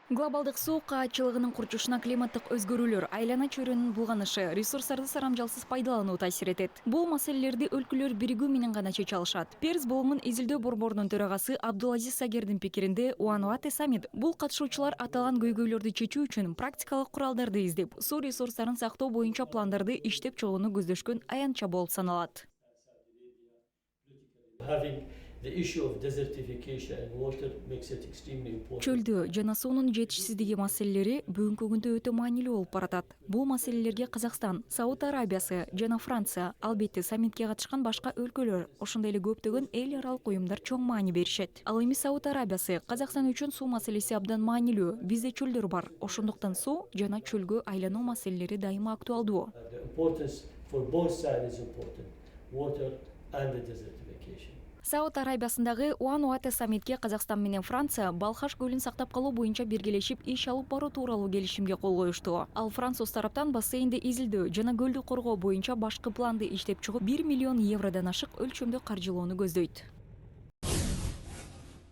Глобалдык суу каатчылыгынын курчушуна климаттык өзгөрүүлөр, айлана чөйрөнүн булганышы, ресурстарды сарамжалсыз пайдалануу таасир этет. Бул маселелерди өлкөлөр биригүү менен гана чече алышат. Перс болумун изилдөө борборунун төрагасы Абдулазиз Сагердин пикиринде, One саммит бул катышуучулар аталган көйгөйлөрдү чечүү үчүн практикалык куралдарды издеп, суу ресурстарын сактоо боюнча пландарды иштеп чыгууну көздөшкөн аянтча болуп саналат. Чөлдө жана суунун жетишсиздиги маселелери бүгүнкү күндө өтө маанилүү болуп баратат. Бул маселелерге Казакстан, Сауд Арабиясы жана Франция, албетте саммитке катышкан башка өлкөлөр, ошондой эле көптөгөн эл аралык уюмдар чоң маани беришет. Ал эми Сауд Арабиясы Казакстан үчүн суу маселеси абдан маанилүү. Бизде чөлдөр бар. Ошондуктан суу жана чөлгө айлануу маселелери дайыма актуалдуу. Сауд Арабиясындагы One саммитке Казакстан менен Франция Балхаш көлүн сактап калуу боюнча биргелешип иш алып баруу тууралуу келишимге кол коюшту. Ал француз тараптан бассейнди изилдөө жана көлдү коргоо боюнча башкы планды иштеп чыгып 1 миллион евродон ашык өлчөмдө каржылоону көздөйт.